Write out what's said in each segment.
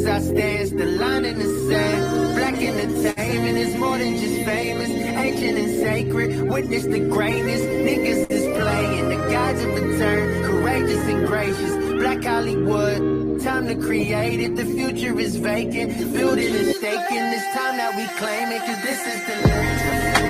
as I stance, the line in the sand. Black entertainment is more than just famous. Ancient and sacred, witness the greatness. Niggas is playing, the gods have returned. Courageous and gracious, Black Hollywood. Time to create it, the future is vacant. The building is taken, it's time that we claim it. Cause this is the land.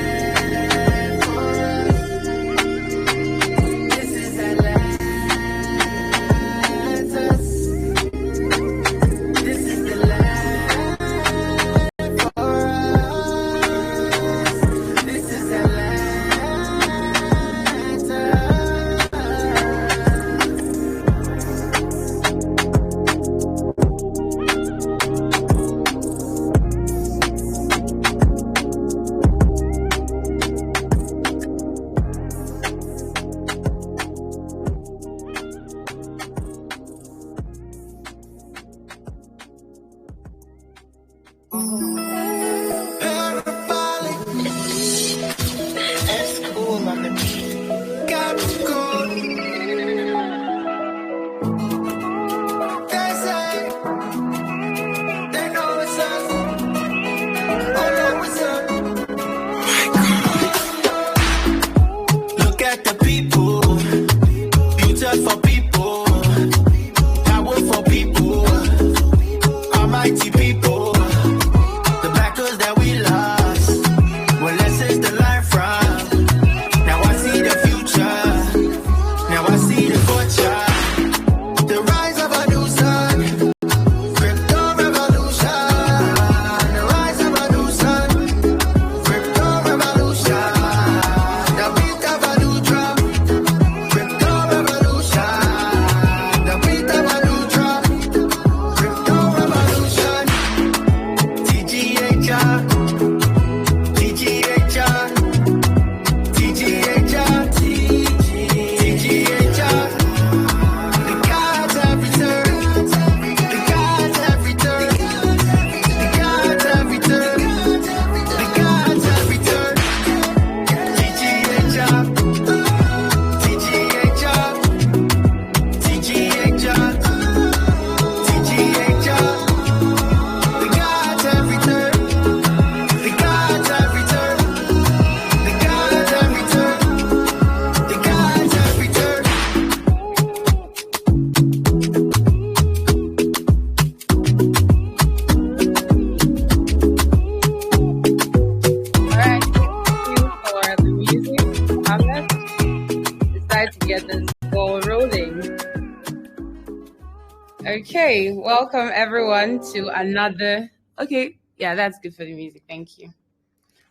Okay, welcome everyone to another. Okay, yeah, that's good for the music. Thank you.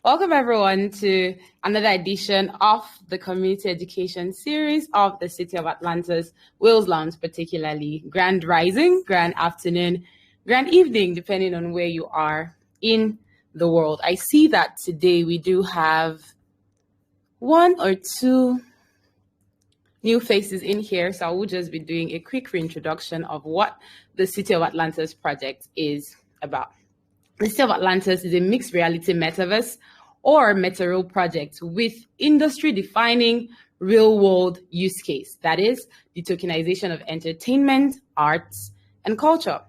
Welcome everyone to another edition of the Community Education Series of the City of Atlantis, Wales Lounge, particularly. Grand Rising, Grand Afternoon, Grand Evening, depending on where you are in the world. I see that today we do have one or two new faces in here, so I will just be doing a quick reintroduction of what the City of Atlantis project is about. The City of Atlantis is a mixed reality metaverse or meta-real project with industry-defining real-world use case, that is, the tokenization of entertainment, arts, and culture.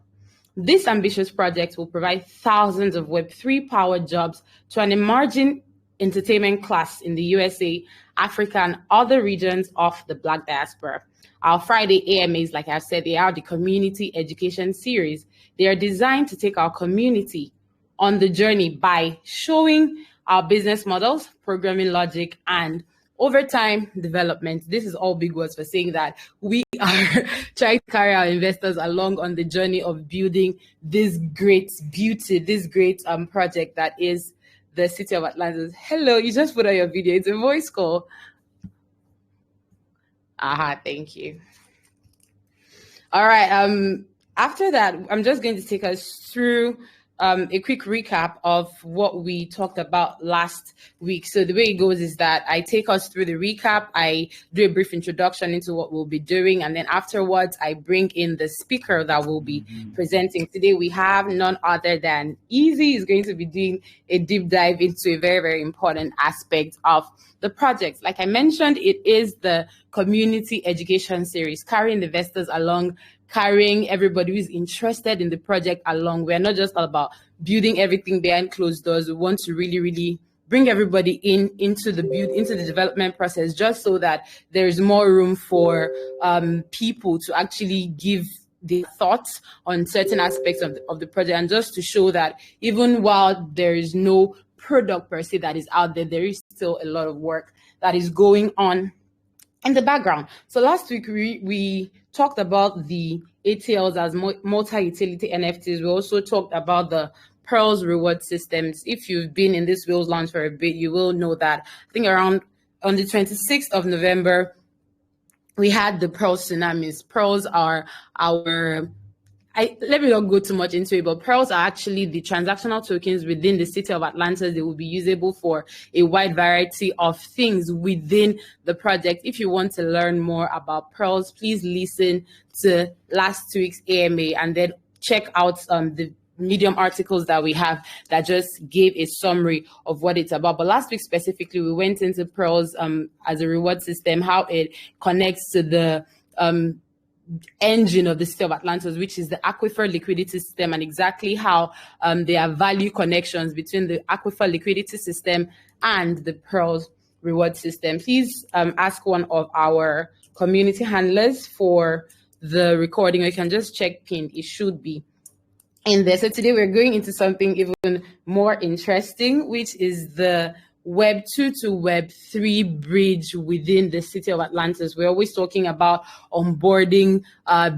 This ambitious project will provide thousands of Web3-powered jobs to an emerging entertainment class in the USA, Africa, and other regions of the Black diaspora. Our Friday AMAs, like I've said, they are the Community Education Series. They are designed to take our community on the journey by showing our business models, programming logic, and overtime development. This is all big words for saying that we are trying to carry our investors along on the journey of building this great beauty, this great project that is the City of Atlantis. Hello, you just put on your video. It's a voice call. Aha, thank you. All right. After that, I'm just going to take us through a quick recap of what we talked about last week. So the way it goes is that I take us through the recap, I do a brief introduction into what we'll be doing, and then afterwards I bring in the speaker that will be presenting. Today we have none other than Easy is going to be doing a deep dive into a very, very important aspect of the project. Like I mentioned, it is the Community Education Series, carrying the investors along, carrying everybody who's interested in the project along. We're not just all about building everything behind closed doors. We want to really, really bring everybody into the development process, just so that there's more room for people to actually give their thoughts on certain aspects of the project, and just to show that even while there is no product per se that is out there, there is still a lot of work that is going on in the background. So last week we talked about the ATLs as multi-utility NFTs. We also talked about the Pearls reward systems. If you've been in this Wheels launch for a bit, you will know that I think around on the 26th of November, we had the Pearls tsunamis. Pearls are let me not go too much into it, but Pearls are actually the transactional tokens within the city of Atlantis. They will be usable for a wide variety of things within the project. If you want to learn more about Pearls, please listen to last week's AMA and then check out the Medium articles that we have that just gave a summary of what it's about. But last week specifically, we went into Pearls as a reward system, how it connects to the engine of the city of Atlantis, which is the aquifer liquidity system, and exactly how there are value connections between the aquifer liquidity system and the Pearls reward system. Please ask one of our community handlers for the recording, or you can just check pinned. It should be in there. So today we're going into something even more interesting, which is the Web 2 to Web 3 bridge within the city of Atlantis. We're always talking about onboarding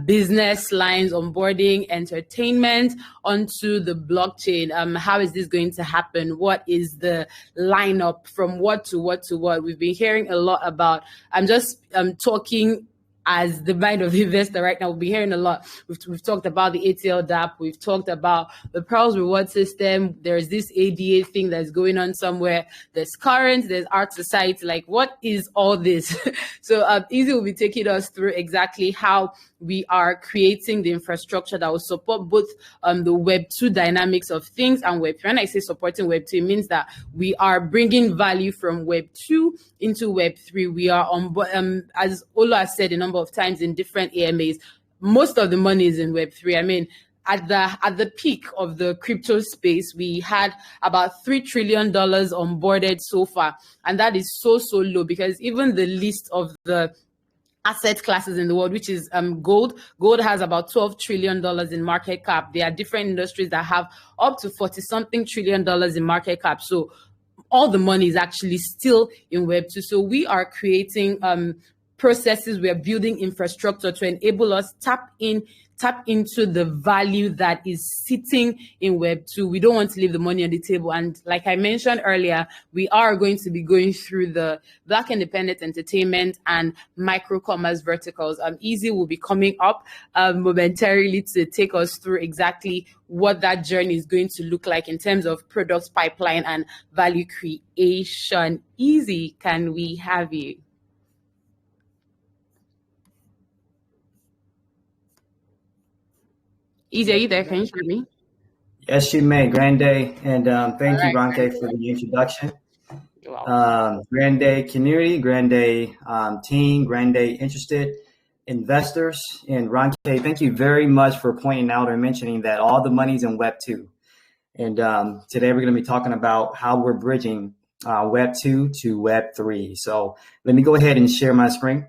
business lines, onboarding entertainment onto the blockchain. How is this going to happen? What is the lineup from what to what to what? We've been hearing a lot about, I'm just talking as the mind of the investor right now. We'll be hearing a lot. We've talked about the ATL DApp. We've talked about the Pearls reward system. There's this ADA thing that's going on somewhere. There's Current, there's Art Society. Like, what is all this? So Easy will be taking us through exactly how we are creating the infrastructure that will support both the Web 2 dynamics of things and Web 3. When I say supporting Web 2, it means that we are bringing value from Web 2 into Web 3. We are on, as Ola has said a number of times in different AMAs, most of the money is in Web 3. I mean, at the peak of the crypto space, we had about $3 trillion onboarded so far, and that is so low, because even the list of the asset classes in the world, which is gold. Gold has about $12 trillion in market cap. There are different industries that have up to 40-something trillion in market cap. So all the money is actually still in Web 2. So we are creating processes, we are building infrastructure to enable us tap into the value that is sitting in Web 2. We don't want to leave the money on the table. And like I mentioned earlier, we are going to be going through the Black Independent Entertainment and micro-commerce verticals. Easy will be coming up momentarily to take us through exactly what that journey is going to look like in terms of product pipeline and value creation. Easy, can we have you? Easy, are you there? Can you hear me? Yes, you may. Grand day. And thank you, Ronke, for the introduction. Grand day community, grand day team, grand day interested investors. And Ronke, thank you very much for pointing out or mentioning that all the money's in Web 2. And today we're going to be talking about how we're bridging Web 2 to Web 3. So let me go ahead and share my screen.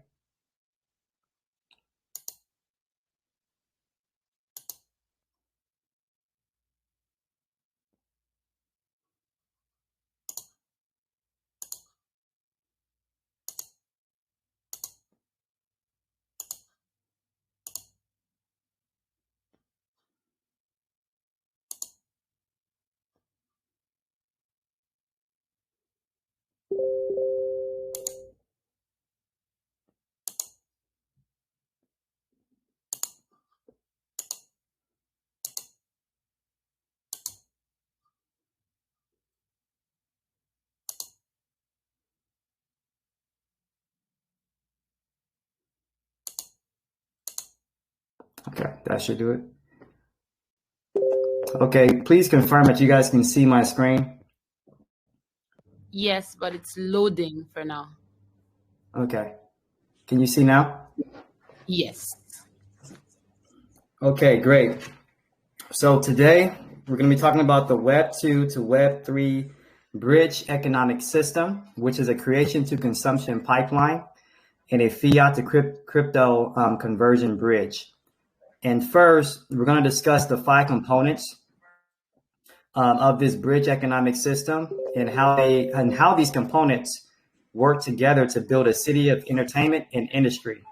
Okay, that should do it. Okay, please confirm that you guys can see my screen. Yes, but it's loading for now. Okay. Can you see now? Yes. Okay, great. So today we're going to be talking about the Web 2 to Web 3 bridge economic system, which is a creation to consumption pipeline and a fiat to crypto conversion bridge. And first, we're going to discuss the 5 components of this bridge economic system and how these components work together to build a city of entertainment and industry.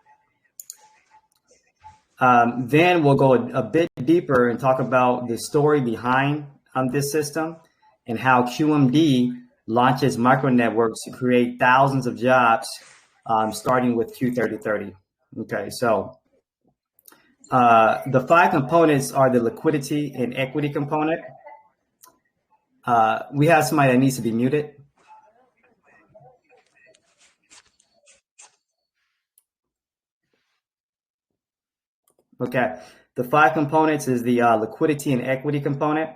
Then we'll go a bit deeper and talk about the story behind this system and how QMD launches MicroNetworks to create thousands of jobs, starting with Q3030. Okay, so the 5 components are the liquidity and equity component. We have somebody that needs to be muted. Okay, the 5 components is the liquidity and equity component,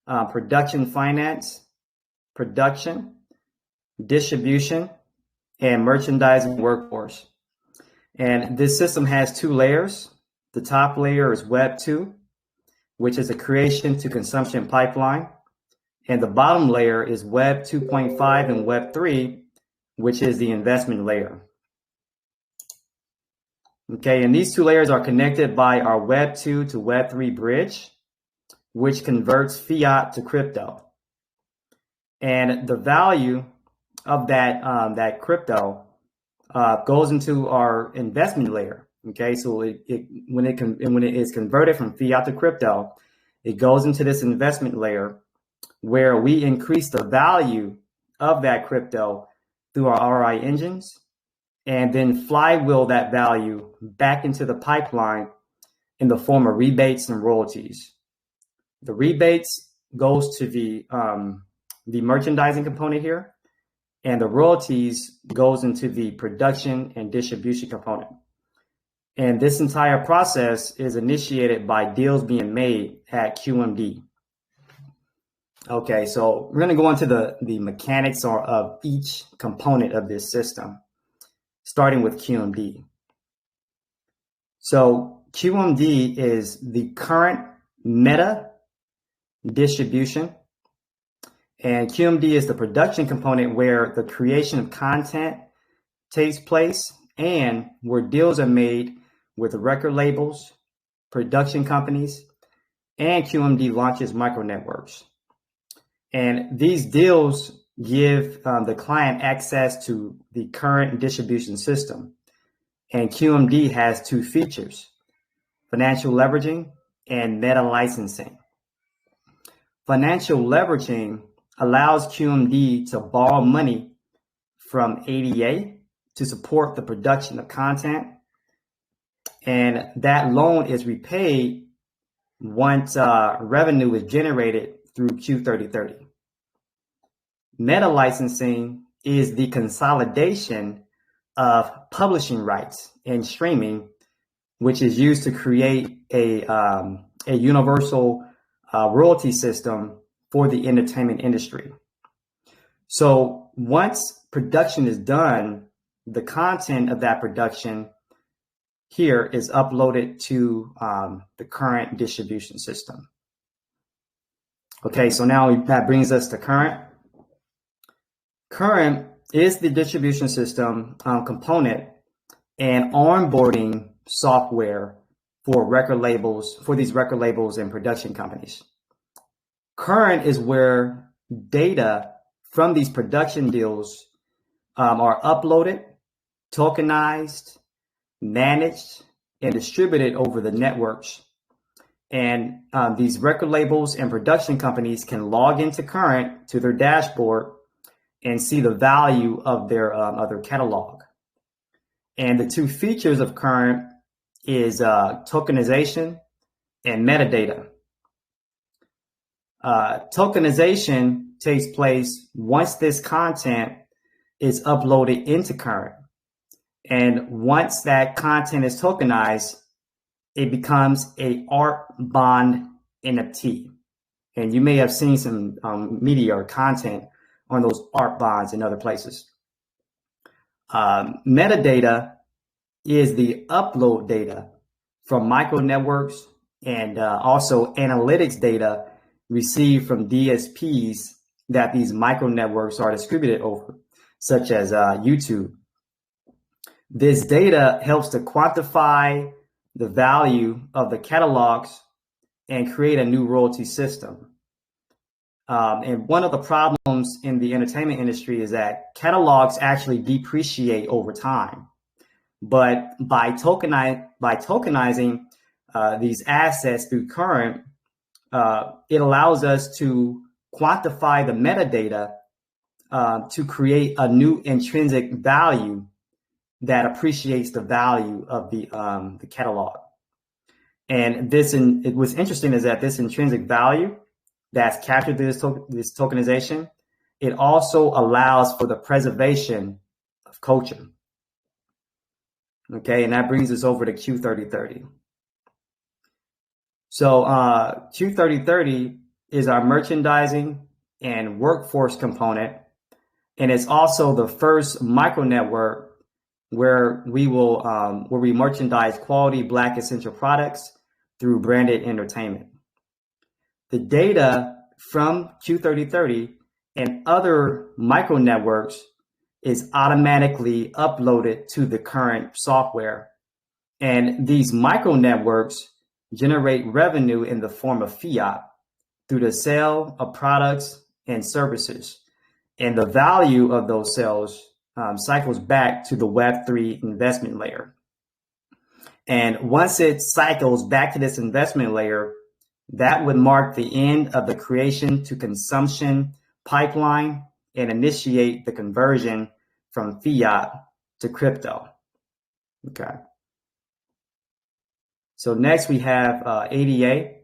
production finance, production, distribution, and merchandising workforce. And this system has 2 layers. The top layer is Web 2, which is a creation to consumption pipeline. And the bottom layer is Web 2.5 and Web 3, which is the investment layer. Okay, and these 2 layers are connected by our Web 2 to Web 3 bridge, which converts fiat to crypto. And the value of that crypto goes into our investment layer. Okay, so when it is converted from fiat to crypto, it goes into this investment layer where we increase the value of that crypto through our RI engines, and then flywheel that value back into the pipeline in the form of rebates and royalties. The rebates goes to the merchandising component here, and the royalties goes into the production and distribution component. And this entire process is initiated by deals being made at QMD. Okay, so we're going to go into the mechanics of each component of this system, starting with QMD. So QMD is the current meta distribution, and QMD is the production component where the creation of content takes place and where deals are made with record labels, production companies, and QMD launches MicroNetworks. And these deals give the client access to the current distribution system. And QMD has 2 features: financial leveraging and meta licensing. Financial leveraging allows QMD to borrow money from ADA to support the production of content, and that loan is repaid once revenue is generated through Q3030. Meta licensing is the consolidation of publishing rights and streaming, which is used to create a universal royalty system for the entertainment industry. So once production is done, the content of that production here is uploaded to the current distribution system. Okay, so now that brings us to current. Current is the distribution system component and onboarding software for these record labels and production companies. Current is where data from these production deals are uploaded, tokenized, managed, and distributed over the networks. And these record labels and production companies can log into Current to their dashboard and see the value of their catalog. And the 2 features of Current is tokenization and metadata. Tokenization takes place once this content is uploaded into Current. And once that content is tokenized, it becomes a art bond NFT. And you may have seen some media or content on those art bonds in other places. Metadata is the upload data from micronetworks and also analytics data received from DSPs that these micronetworks are distributed over, such as YouTube. This data helps to quantify the value of the catalogs and create a new royalty system. And one of the problems in the entertainment industry is that catalogs actually depreciate over time. But by tokenizing these assets through current, it allows us to quantify the metadata to create a new intrinsic value that appreciates the value of the catalog. And what's interesting is that this intrinsic value that's captured through this tokenization, it also allows for the preservation of culture. Okay, and that brings us over to Q3030. So Q3030 is our merchandising and workforce component, and it's also the first micronetwork where we merchandise quality Black essential products through branded entertainment. The data from Q3030 and other micronetworks is automatically uploaded to the current software. And these micronetworks generate revenue in the form of fiat through the sale of products and services. And the value of those sales cycles back to the Web3 investment layer. And once it cycles back to this investment layer, that would mark the end of the creation to consumption pipeline and initiate the conversion from fiat to crypto. Okay. So next we have ADA.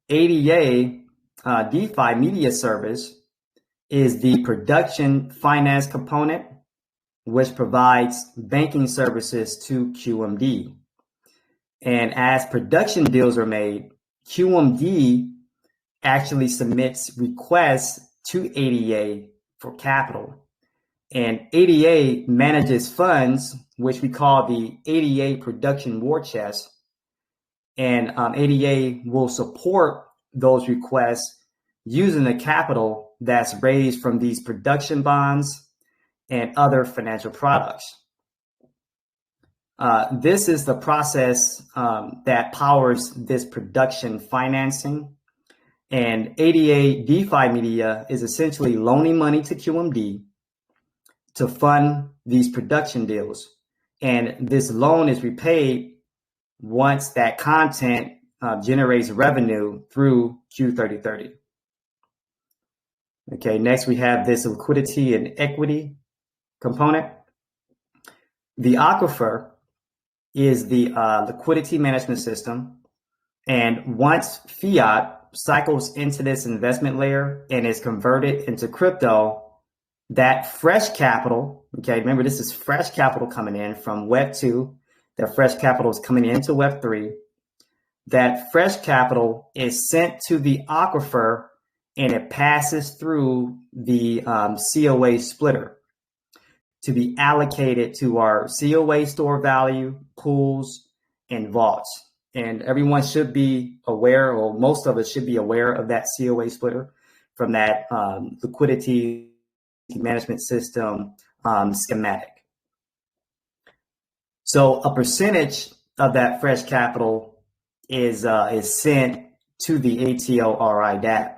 ADA DeFi Media Service is the production finance component, which provides banking services to QMD. And as production deals are made, QMD actually submits requests to ADA for capital. And ADA manages funds, which we call the ADA production war chest. And ADA will support those requests using the capital that's raised from these production bonds and other financial products. This is the process that powers this production financing. And ADA DeFi Media is essentially loaning money to QMD to fund these production deals. And this loan is repaid once that content generates revenue through Q3030. Okay, next we have this liquidity and equity component. The aquifer is the liquidity management system. And once fiat cycles into this investment layer and is converted into crypto, that fresh capital, okay, remember this is fresh capital coming in from Web 2, that fresh capital is coming into Web 3. That fresh capital is sent to the aquifer and it passes through the COA splitter to be allocated to our COA store value, pools, and vaults. And everyone should be aware, or most of us should be aware of that COA splitter from that liquidity management system schematic. So a percentage of that fresh capital is sent to the ATL RI DApp.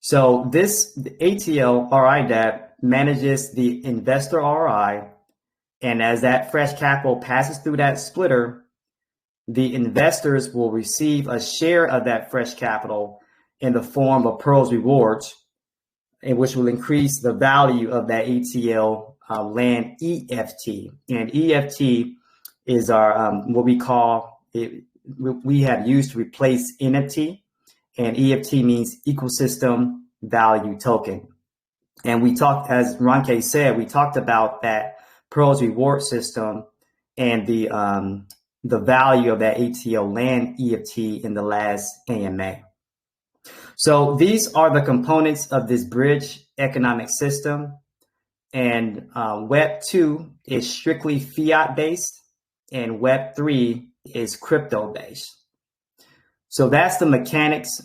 So this ATL RI DApp manages the investor RI, and as that fresh capital passes through that splitter, the investors will receive a share of that fresh capital in the form of Pearl's rewards, and which will increase the value of that ATL Land EVT. And EVT is our what we call it. We have used to replace NFT, and EVT means ecosystem value token. And we talked, as Ronke said, we talked about that Pearl's reward system and the value of that ATL Land EVT in the last AMA. So these are the components of this bridge economic system. And Web 2 is strictly fiat based. and Web3 is crypto based. So that's the mechanics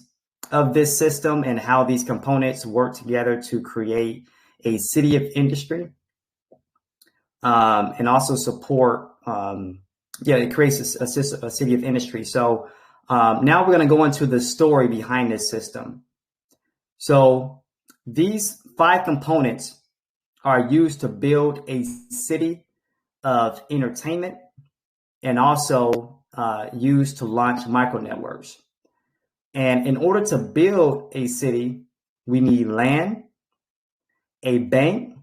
of this system and how these components work together to create a city of industry, and also support, it creates a city of industry. So now we're going to go into the story behind this system. So these 5 components are used to build a city of entertainment and also used to launch micronetworks. And in order to build a city, we need land, a bank,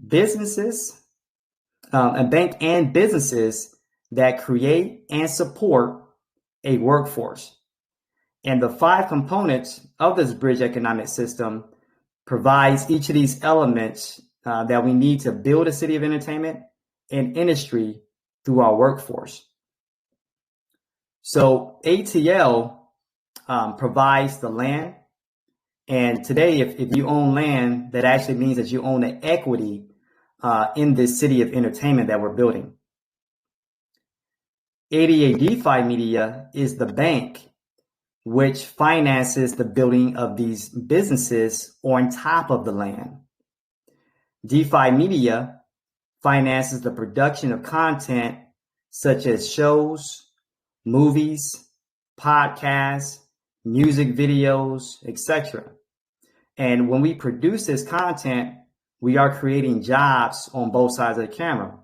businesses, a bank and businesses that create and support a workforce. And the 5 components of this bridge economic system provides each of these elements that we need to build a city of entertainment and industry through our workforce. So ATL provides the land. And today, if you own land, that actually means that you own the equity in this city of entertainment that we're building. ADA DeFi Media is the bank which finances the building of these businesses on top of the land. DeFi Media finances the production of content such as shows, movies, podcasts, music videos, etc. And when we produce this content, we are creating jobs on both sides of the camera.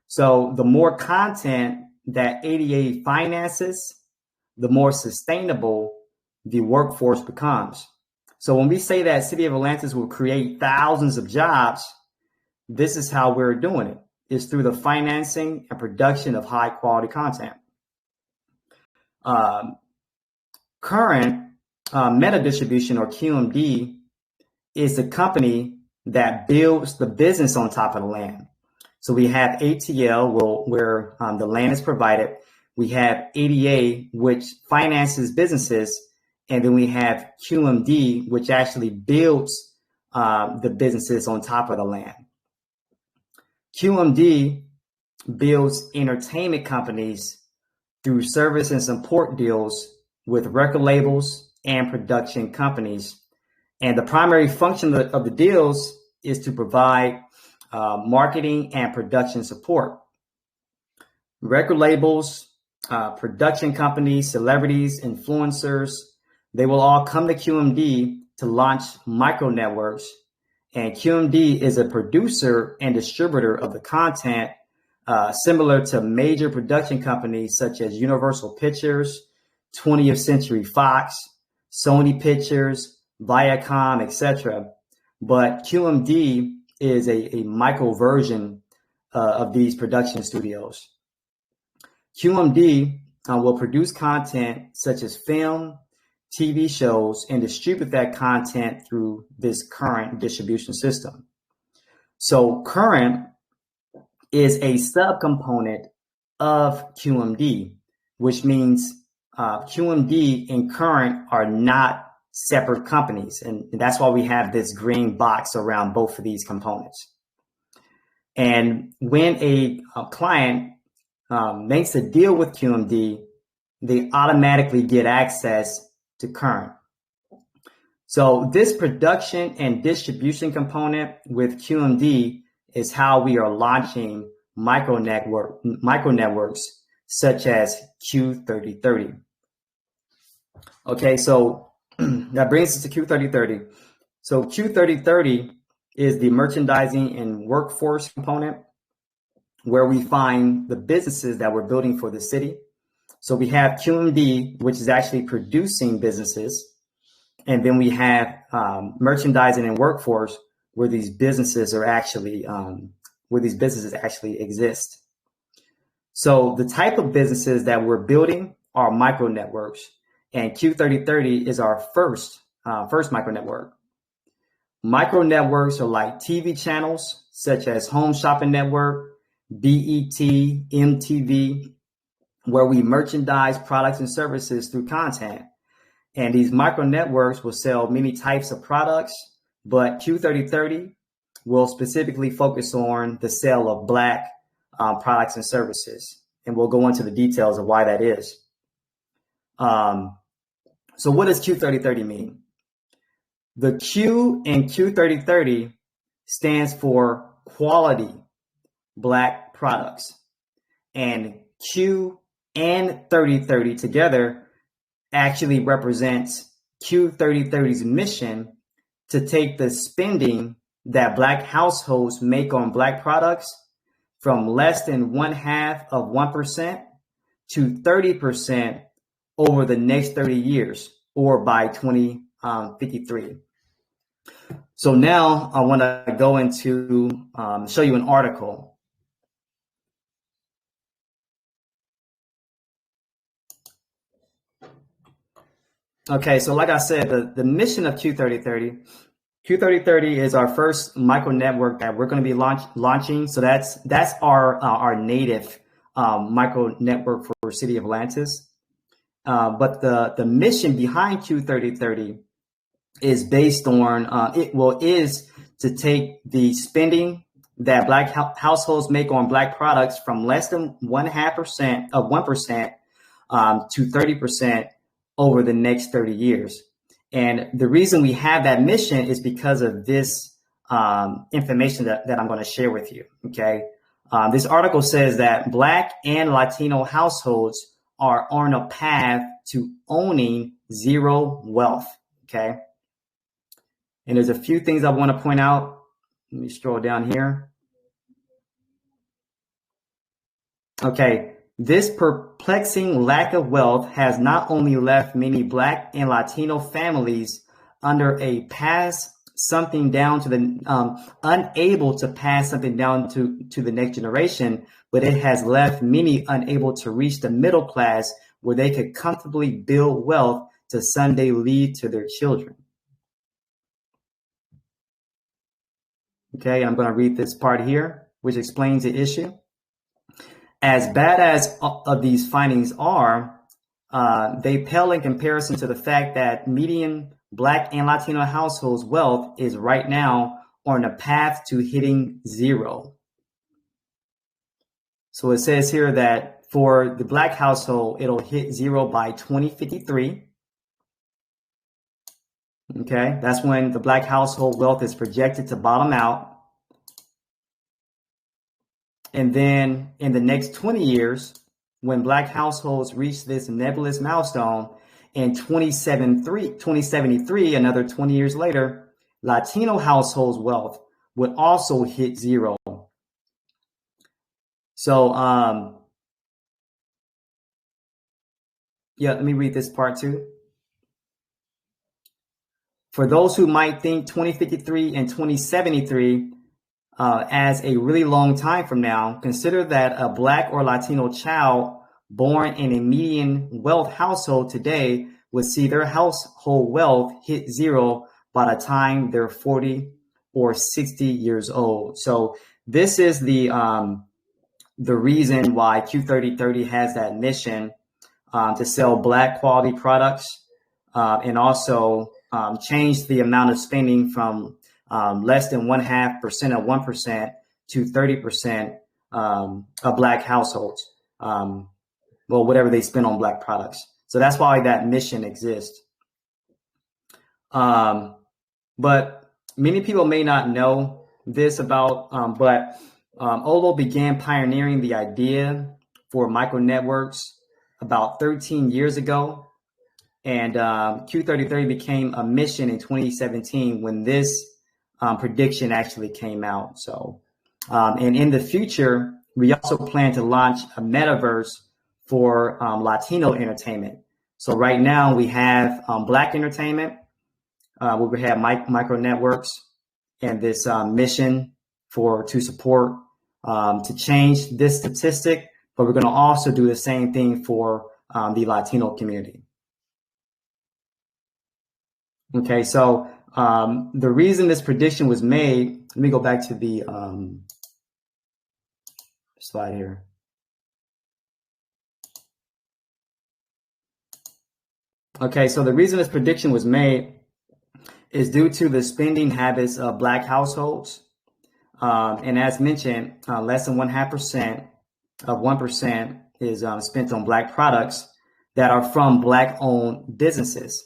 So the more content that ADA finances, the more sustainable the workforce becomes. So when we say that City of Atlantis will create thousands of jobs, this is how we're doing it. It's through the financing and production of high quality content. Current Meta Distribution, or QMD, is the company that builds the business on top of the land. So we have ATL, where the land is provided. We have ADA, which finances businesses. And then we have QMD, which actually builds the businesses on top of the land. QMD builds entertainment companies through service and support deals with record labels and production companies. And the primary function of the deals is to provide marketing and production support. Record labels, production companies, celebrities, influencers, they will all come to QMD to launch micronetworks. And QMD is a producer and distributor of the content, similar to major production companies such as Universal Pictures, 20th Century Fox, Sony Pictures, Viacom, etc. But QMD is a micro version of these production studios. QMD will produce content such as film, TV shows, and distribute that content through this current distribution system. So current is a subcomponent of QMD, which means QMD and current are not separate companies. And that's why we have this green box around both of these components. And when a client makes a deal with QMD, they automatically get access to current. So this production and distribution component with QMD is how we are launching micronetworks such as Q3030. Okay, so that brings us to Q3030. So Q3030 is the merchandising and workforce component, where we find the businesses that we're building for the city. So we have QMD, which is actually producing businesses. And then we have merchandising and workforce, where these businesses are actually, exist. So the type of businesses that we're building are micronetworks, and Q3030 is our first micronetwork. Micronetworks are like TV channels, such as Home Shopping Network, BET, MTV, where we merchandise products and services through content. And these micronetworks will sell many types of products, but Q3030 will specifically focus on the sale of Black products and services. And we'll go into the details of why that is. So what does Q3030 mean? The Q in Q3030 stands for quality Black products. And Q and 3030 together actually represents Q3030's mission to take the spending that Black households make on Black products from less than 0.5% to 30% over the next 30 years, or by 2053. So now I want to go into show you an article. Okay, so like I said, the mission of Q3030 is our first micro network that we're going to be launching. So that's our native micro network for City of Atlantis. But the mission behind Q3030 is based on is to take the spending that Black households make on Black products from less than 1% to 30% over the next 30 years. And the reason we have that mission is because of this information that I'm going to share with you. Okay. This article says that Black and Latino households are on a path to owning zero wealth. Okay. And there's a few things I want to point out. Let me scroll down here. Okay. This perplexing lack of wealth has not only left many Black and Latino families under a pass something down to the unable to pass something down to the next generation, but it has left many unable to reach the middle class where they could comfortably build wealth to someday lead to their children. Okay, I'm going to read this part here, which explains the issue. As bad as of these findings are, they pale in comparison to the fact that median Black and Latino households' wealth is right now on a path to hitting zero. So it says here that for the Black household, it'll hit zero by 2053. Okay, that's when the Black household wealth is projected to bottom out. And then in the next 20 years, when Black households reach this nebulous milestone, in 2073, another 20 years later, Latino households' wealth would also hit zero. So, let me read this part too. For those who might think 2053 and 2073 as a really long time from now, consider that a Black or Latino child born in a median wealth household today would see their household wealth hit zero by the time they're 40 or 60 years old. So this is the reason why Q3030 has that mission to sell Black quality products and also change the amount of spending from less than 0.5% of 1% to 30% of Black households. Whatever they spend on Black products. So that's why that mission exists. But many people may not know this about, but Olo began pioneering the idea for micronetworks about 13 years ago. And Q3030 became a mission in 2017 when this prediction actually came out. So, and in the future, we also plan to launch a metaverse for Latino entertainment. So right now we have Black entertainment, where we have MicroNetworks and this mission to support, to change this statistic, but we're going to also do the same thing for the Latino community. Okay, so the reason this prediction was made, let me go back to the slide here. Okay, so the reason this prediction was made is due to the spending habits of Black households. And as mentioned, less than 0.5% of 1% is spent on Black products that are from Black-owned businesses.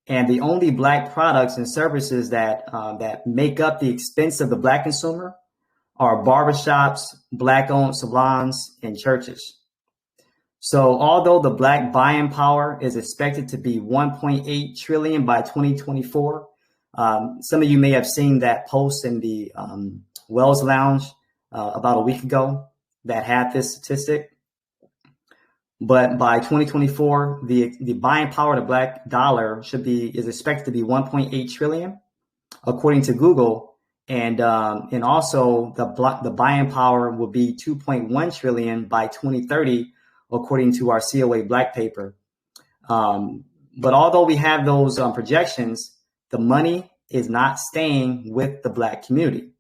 And the only Black products and services that make up the expense of the Black consumer are barbershops, Black-owned salons, and churches. So although the Black buying power is expected to be 1.8 trillion by 2024, some of you may have seen that post in the Wells Lounge about a week ago that had this statistic. But by 2024, the buying power of the Black dollar is expected to be 1.8 trillion, according to Google, and also the buying power will be 2.1 trillion by 2030, according to our COA Black paper. But although we have those projections, the money is not staying with the Black community.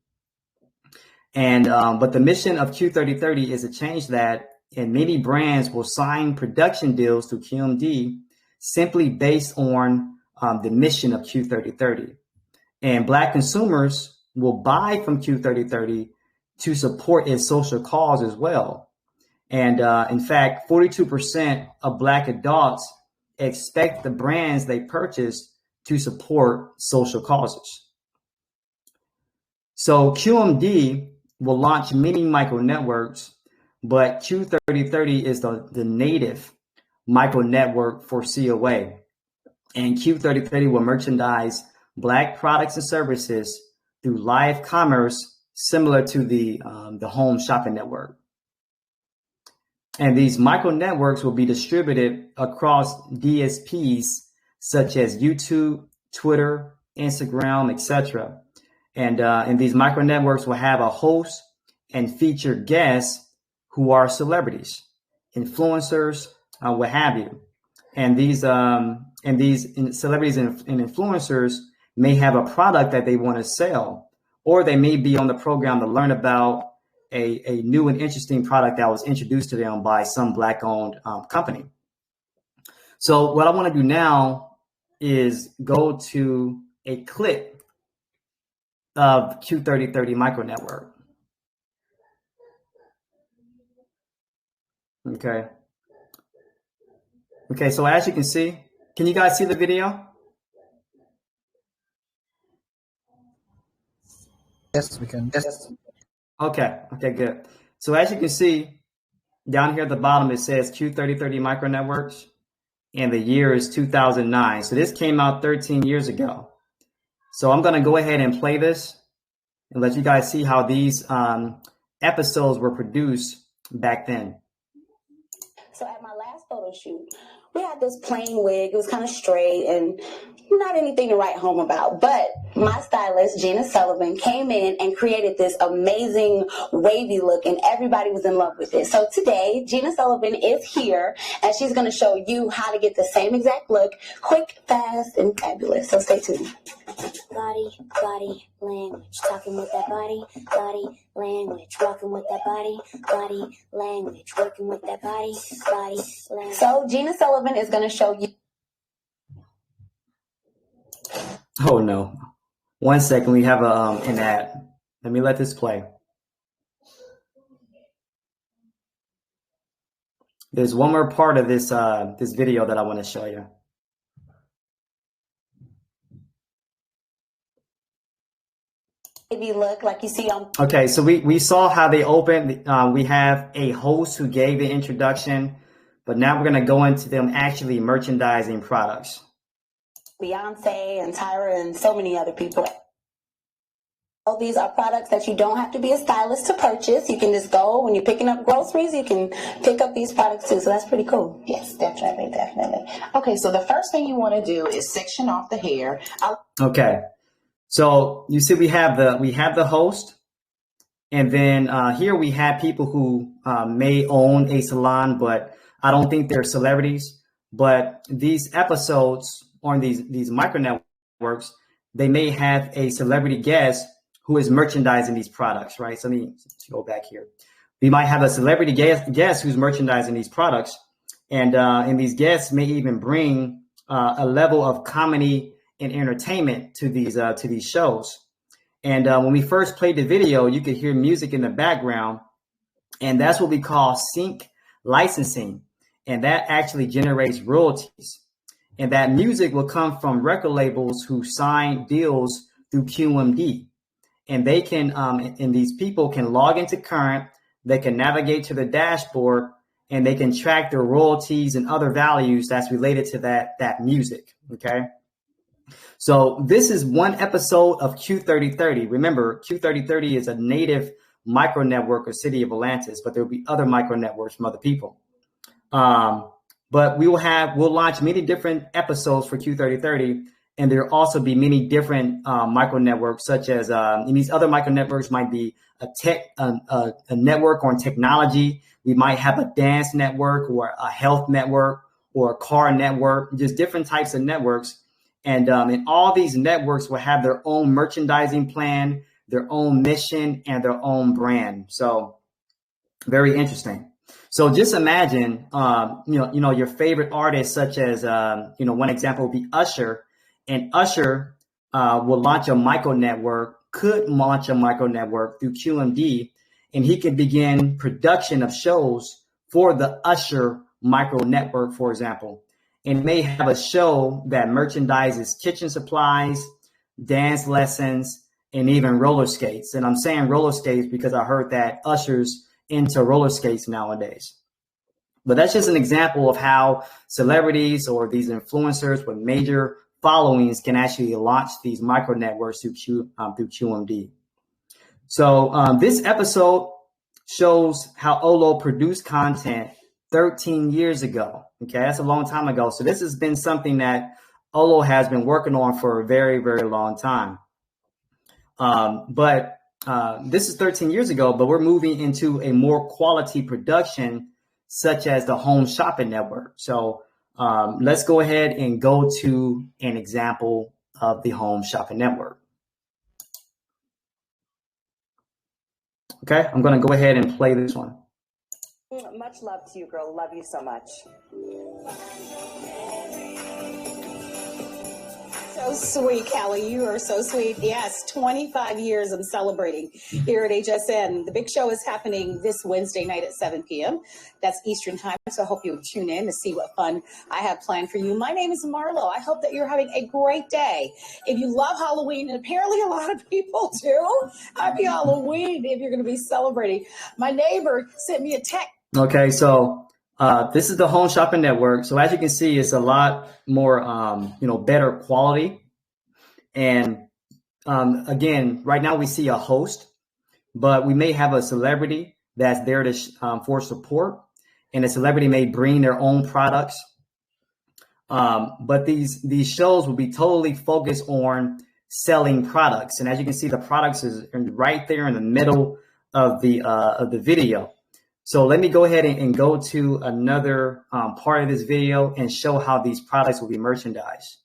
And but the mission of Q3030 is to change that. And many brands will sign production deals through QMD simply based on the mission of Q3030. And Black consumers will buy from Q3030 to support its social cause as well. And in fact, 42% of Black adults expect the brands they purchase to support social causes. So QMD will launch many micro-networks, but Q3030 is the native micro network for COA. And Q3030 will merchandise Black products and services through live commerce, similar to the home shopping network. And these micro networks will be distributed across DSPs such as YouTube, Twitter, Instagram, etc. And these micro networks will have a host and feature guests who are celebrities, influencers, what have you. And these celebrities and influencers may have a product that they want to sell, or they may be on the program to learn about a new and interesting product that was introduced to them by some Black-owned company. So what I want to do now is go to a clip of Q3030 micronetwork. Okay, so as you can see, can you guys see the video? Yes, we can. Yes. Okay, good. So as you can see, down here at the bottom, it says Q3030 micronetworks, and the year is 2009. So this came out 13 years ago. So I'm going to go ahead and play this and let you guys see how these episodes were produced back then. So at my last photo shoot, we had this plain wig. It was kind of straight and not anything to write home about. But my stylist, Gina Sullivan, came in and created this amazing wavy look, and everybody was in love with it. So today, Gina Sullivan is here, and she's going to show you how to get the same exact look, quick, fast, and fabulous. So stay tuned. Body, language, talking with that body, language, walking with that body, language, working with that body, language. So Gina Sullivan is going to show you. Oh no. 1 second, we have an ad. Let me let this play. There's one more part of this this video that I want to show you. Maybe look like you see on. Okay, so we saw how they opened. We have a host who gave the introduction, but now we're going to go into them actually merchandising products. Beyonce and Tyra and so many other people. All these are products that you don't have to be a stylist to purchase. You can just go when you're picking up groceries, you can pick up these products too. So that's pretty cool. Yes, definitely. Okay, so the first thing you want to do is section off the hair. Okay, so you see we have the host, and then here we have people who may own a salon, but I don't think they're celebrities. But these episodes on these micro networks, they may have a celebrity guest who is merchandising these products, right? So let me go back here. We might have a celebrity guest who's merchandising these products, and these guests may even bring a level of comedy and entertainment to these shows. And when we first played the video, you could hear music in the background, and that's what we call sync licensing. And that actually generates royalties. And that music will come from record labels who sign deals through QMD. And they can, and these people can log into Current, they can navigate to the dashboard, and they can track their royalties and other values that's related to that music, okay? So this is one episode of Q3030. Remember, Q3030 is a native micro network of City of Atlantis, but there will be other micro networks from other people. But we'll launch many different episodes for Q3030, and there'll also be many different micro networks, such as and these other micro networks might be a network on technology. We might have a dance network or a health network or a car network, just different types of networks. And all these networks will have their own merchandising plan, their own mission, and their own brand. So very interesting. So just imagine, your favorite artists, such as, one example would be Usher, and Usher will launch a micro network, could launch a micro network through QMD, and he could begin production of shows for the Usher micro network, for example, and may have a show that merchandises kitchen supplies, dance lessons, and even roller skates. And I'm saying roller skates because I heard that Usher's into roller skates nowadays. But that's just an example of how celebrities or these influencers with major followings can actually launch these micro networks through QMD. So this episode shows how Olo produced content 13 years ago. Okay, that's a long time ago. So this has been something that Olo has been working on for a very, very long time. But this is 13 years ago, but we're moving into a more quality production, such as the home shopping network. So let's go ahead and go to an example of the home shopping network. Okay, I'm going to go ahead and play this one. Much love to you, girl. Love you so much. So sweet, Callie. You are so sweet. Yes, 25 years I'm celebrating here at HSN. The big show is happening this Wednesday night at 7 p.m. That's Eastern time. So I hope you'll tune in to see what fun I have planned for you. My name is Marlo. I hope that you're having a great day. If you love Halloween, and apparently a lot of people do, happy Halloween if you're going to be celebrating. My neighbor sent me a text. Okay, so this is the home shopping network. So as you can see, it's a lot more, better quality. And again, right now we see a host, but we may have a celebrity that's there to for support, and the celebrity may bring their own products. But these shows will be totally focused on selling products. And as you can see, the products is right there in the middle of the video. So let me go ahead and go to another part of this video and show how these products will be merchandised.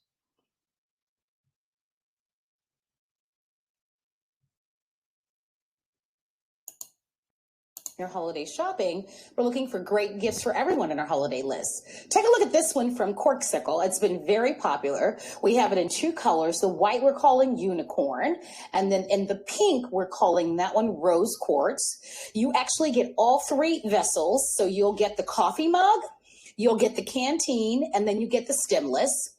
Your holiday shopping, we're looking for great gifts for everyone in our holiday list. Take a look at this one from Corksicle. It's been very popular. We have it in two colors. The white we're calling unicorn, and then in the pink we're calling that one rose quartz. You actually get all three vessels. So you'll get the coffee mug, you'll get the canteen, and then you get the stemless.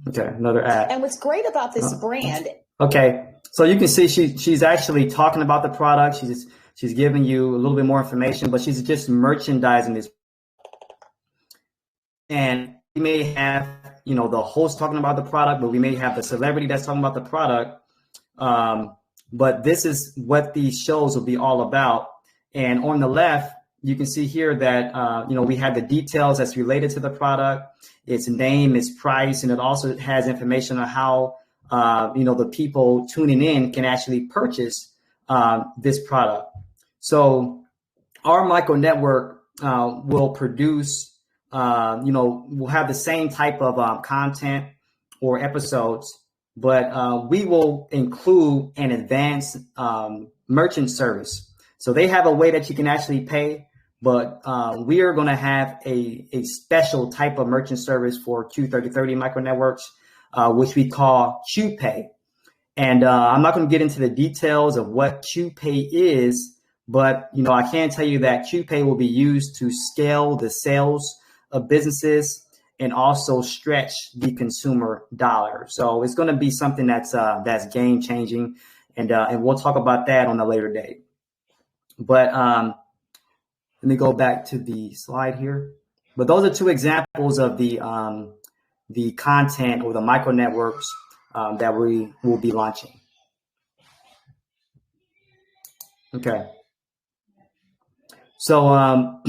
Okay, another ad. And what's great about this brand. Okay. So you can see she's actually talking about the product. She's giving you a little bit more information, but she's just merchandising this. And we may have, the host talking about the product, but we may have the celebrity that's talking about the product. But this is what these shows will be all about. And on the left, you can see here that, we have the details that's related to the product, its name, its price, and it also has information on how the people tuning in can actually purchase this product. So our micro network will produce, we'll have the same type of content or episodes, but we will include an advanced merchant service. So they have a way that you can actually pay, but we are going to have a special type of merchant service for Q3030 micro networks, which we call QPay. And I'm not going to get into the details of what QPay is, but I can tell you that QPay will be used to scale the sales of businesses and also stretch the consumer dollar. So it's going to be something that's game changing, and we'll talk about that on a later date. But let me go back to the slide here. But those are two examples of the content or the micro networks that we will be launching. Okay. So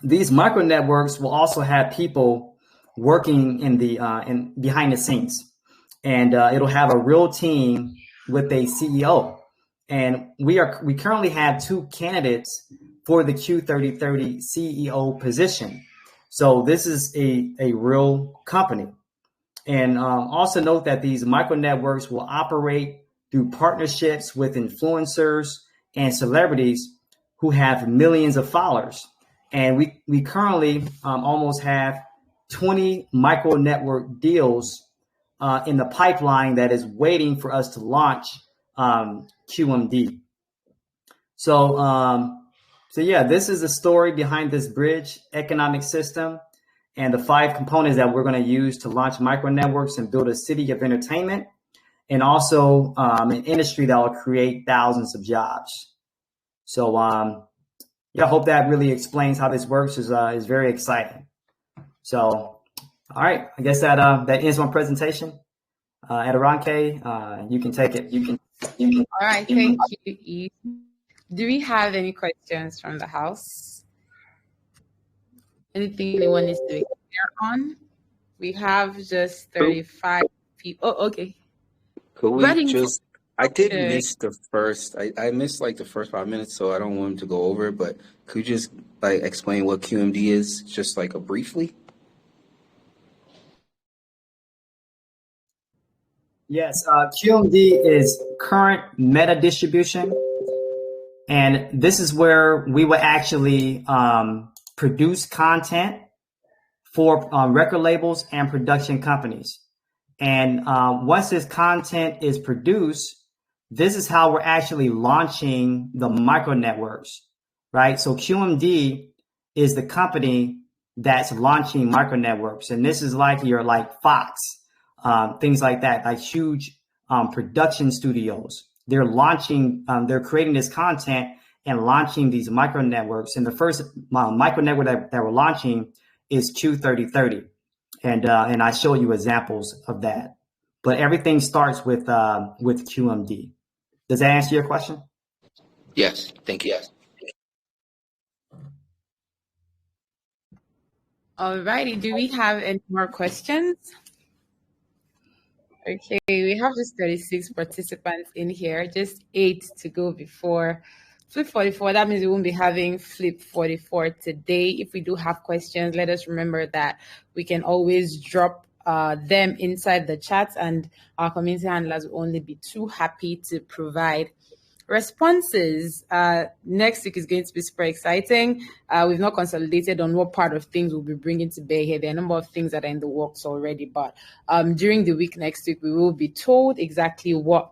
these micro networks will also have people working in behind the scenes, and it'll have a real team with a CEO. And we currently have 2 candidates for the Q3030 CEO position. So this is a real company. And also note that these micro networks will operate through partnerships with influencers and celebrities who have millions of followers. And we currently almost have 20 micro network deals in the pipeline that is waiting for us to launch QMD. So yeah, this is the story behind this bridge economic system and the 5 components that we're going to use to launch micro networks and build a city of entertainment, and also an industry that will create thousands of jobs. So yeah, I hope that really explains how this works. Is very exciting. So all right, I guess that ends my presentation. Adoranke, you can take it. You can. All right, thank you, Eve. Do we have any questions from the house? Anything anyone needs to be clear on? We have just 35 people. Oh, okay. Could we just, I did miss the first, I missed like the first 5 minutes, so I don't want him to go over it, but could you just like explain what QMD is, just like briefly? Yes, QMD is current meta distribution. And this is where we will actually produce content for record labels and production companies. And once this content is produced, this is how we're actually launching the micro networks, right? So QMD is the company that's launching micro networks. And this is like your Fox, things like that, like huge production studios. They're launching, they're creating this content and launching these micro networks. And the first micro network that we're launching is Q3030. And I show you examples of that. But everything starts with QMD. Does that answer your question? Yes, thank you. Yes. All righty, do we have any more questions? Okay, we have just 36 participants in here, just 8 to go before Flip 44. That means we won't be having Flip 44 today. If we do have questions, let us remember that we can always drop them inside the chat, and our community handlers will only be too happy to provide responses. Next week is going to be super exciting. We've not consolidated on what part of things we'll be bringing to bear here. There are a number of things that are in the works already, but during the week next week, we will be told exactly what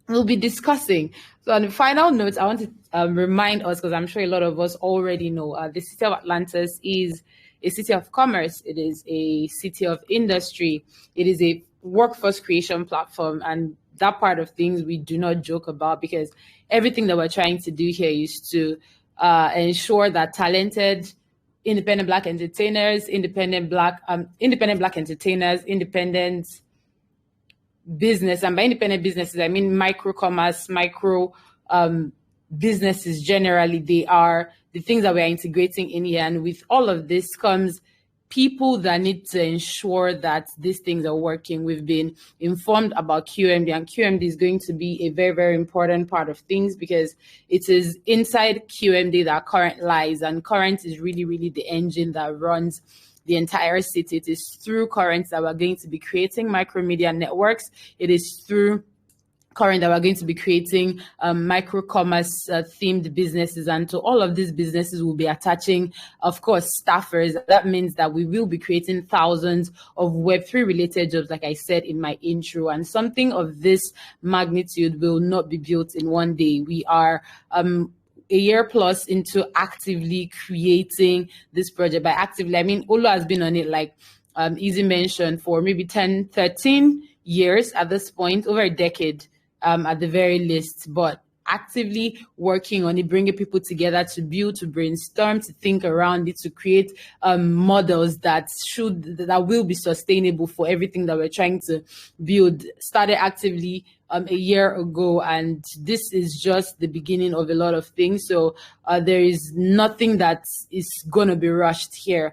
we'll be discussing. So on the final note, I want to remind us, because I'm sure a lot of us already know, the city of Atlantus is a city of commerce. It is a city of industry. It is a workforce creation platform, and that part of things we do not joke about, because everything that we're trying to do here is to ensure that talented independent Black entertainers, independent Black entertainers, independent business, and by independent businesses I mean micro commerce, micro businesses generally. They are the things that we are integrating in here, and with all of this comes people that need to ensure that these things are working. We've been informed about QMD, and QMD is going to be a very, very important part of things, because it is inside QMD that Current lies, and Current is really, really the engine that runs the entire city. It is through Current that we're going to be creating micromedia networks. It is through current that we're going to be creating micro commerce themed businesses, and to all of these businesses will be attaching, of course, staffers. That means that we will be creating thousands of Web3 related jobs, like I said in my intro, and something of this magnitude will not be built in one day. We are a year plus into actively creating this project. By actively, I mean Olo has been on it, like Easy mentioned, for maybe 10, 13 years at this point, over a decade at the very least, but actively working on it, bringing people together to build, to brainstorm, to think around it, to create models that will be sustainable for everything that we're trying to build. Started actively a year ago, and this is just the beginning of a lot of things. So there is nothing that is going to be rushed here.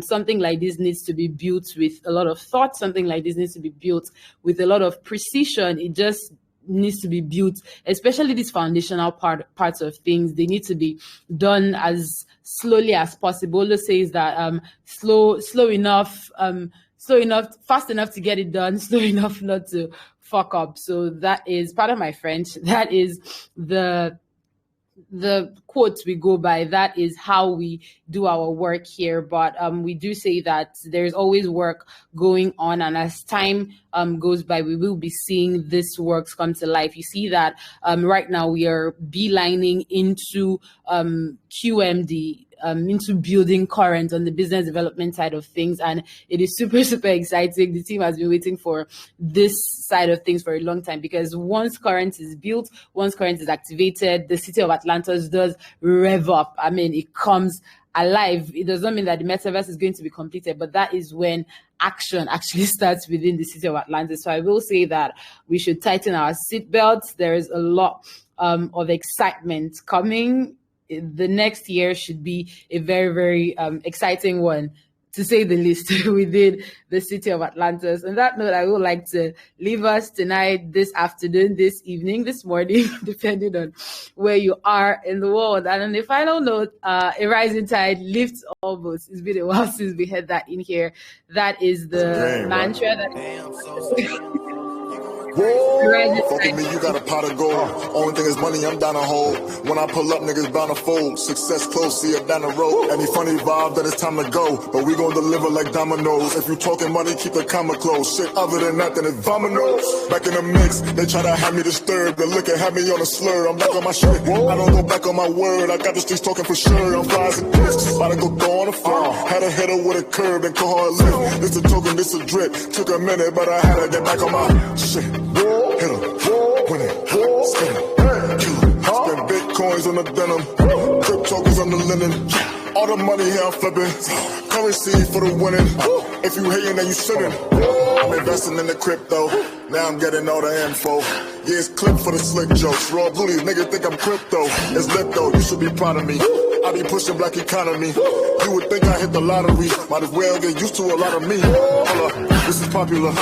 Something like this needs to be built with a lot of thought. Something like this needs to be built with a lot of precision. It just needs to be built, especially these foundational parts of things. They need to be done as slowly as possible. Olo says that fast enough to get it done, slow enough not to fuck up. So that is, pardon my French, that is the quotes we go by. That is how we do our work here. But we do say that there's always work going on, and as time goes by, we will be seeing this works come to life. You see that right now we are beelining into QMD, into building current on the business development side of things, and it is super, super exciting. The team has been waiting for this side of things for a long time, because once current is built, once current is activated, the city of Atlantis does rev up. I mean, it comes alive. It does not mean that the metaverse is going to be completed, but that is when action actually starts within the city of Atlantis. So I will say that we should tighten our seatbelts. There is a lot of excitement coming. The next year should be a very, very exciting one, to say the least, within the city of Atlantis. On that note, I would like to leave us tonight, this afternoon, this evening, this morning, depending on where you are in the world. And on the final note, a rising tide lifts all boats. It's been a while since we had that in here. That is the mantra that... Fucking me, you got a pot of gold. Only thing is money, I'm down a hole. When I pull up, niggas bound to fold. Success close, see it down the road. Any funny vibe that it's time to go. But we gon' deliver like dominoes. If you talking money, keep the comma close. Shit other than that, then it's dominoes. Back in the mix, they try to have me disturbed. They look at have me on a slur. I'm back on my shit. I don't go back on my word. I got the streets talking for sure. I'm flies and discs. About to go throw on a phone. Had a hitter with a curve and call her a lift. This a token, this a drip. Took a minute, but I had to get back on my shit. Hit him, win it, spin it, kill him. Spend bitcoins on the denim, drip tokens on the linen. All the money here I'm flipping, currency for the winning. If you hating, then you shouldn't. I'm investing in the crypto, now I'm getting all the info. Yeah, it's clip for the slick jokes. Raw booties, niggas think I'm crypto. It's lit though, you should be proud of me. I be pushing black economy. You would think I hit the lottery. Might as well get used to a lot of me. Hold up, this is popular.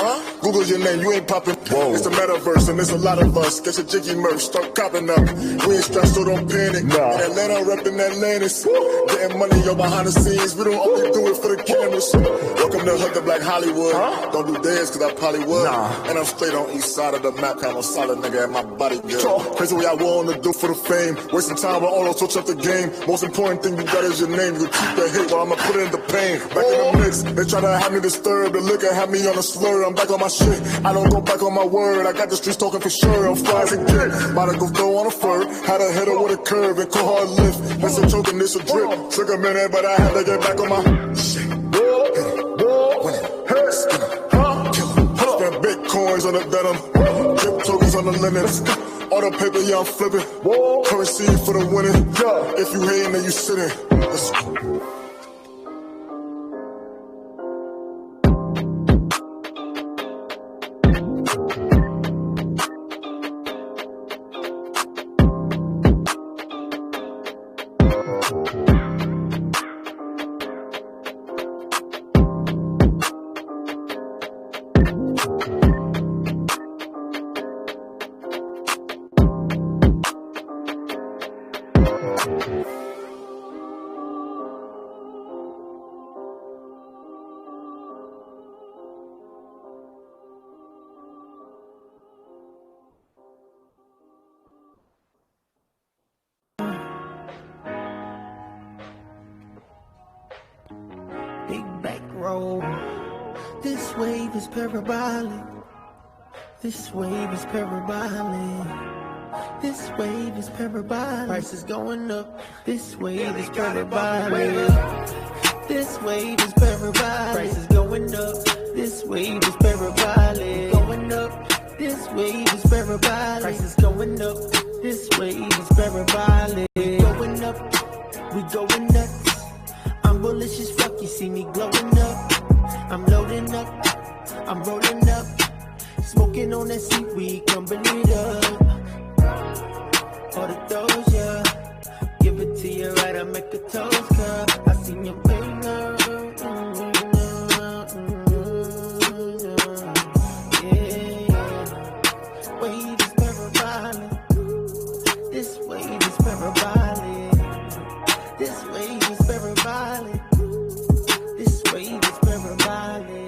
Google your name, you ain't popping. It's a metaverse and there's a lot of us. Get your jiggy merch, start copping up. We ain't stressed, so don't panic. In Atlanta, reppin' Atlantis. Getting money on behind the scenes. We don't only do it for the cameras. Welcome to Hood to Black Hollywood. Don't do dance cause I probably would. And I'm straight on east side of the map. I'm a solid nigga and my body good. Crazy what I want to do for the fame. Wasting time but all don't switch up the game. Most important thing you got is your name. You keep the hate while I'ma put it in the pain. Back in the mix, they try to have me disturbed. They look at have me on a slur. I'm back on my shit. I don't go back on my word. I got the streets talking for sure. I'm flies and kick. About to go throw on a fur. Had a hitter with a curve and call her a lift. This a choking, this a drip. Took a minute, but I had to get back on my shit. Hit it, win it, spin it, kill it. Spend bitcoins on the denim. Drip tokens on the linen. All the paper, yeah, I'm flipping. Currency for the winning. If you hating, then you sitting. Let's go. roll. This wave is parabolic. This wave is parabolic. This wave is parabolic. Price is going up. This wave is parabolic. This wave is parabolic. Price is going up. This wave is parabolic. Going up. This wave is parabolic. Price is going up. This wave is parabolic. Going up. We going nuts. I'm bullish as fuck. You see me glowing up. I'm loading up. I'm rolling up. Smoking on that seaweed. Come believe up. For the doja, give it to you right, I make a toast cup. I seen your finger, yeah. Wave is parabolic. This wave is parabolic. This wave is parabolic. This wave is parabolic.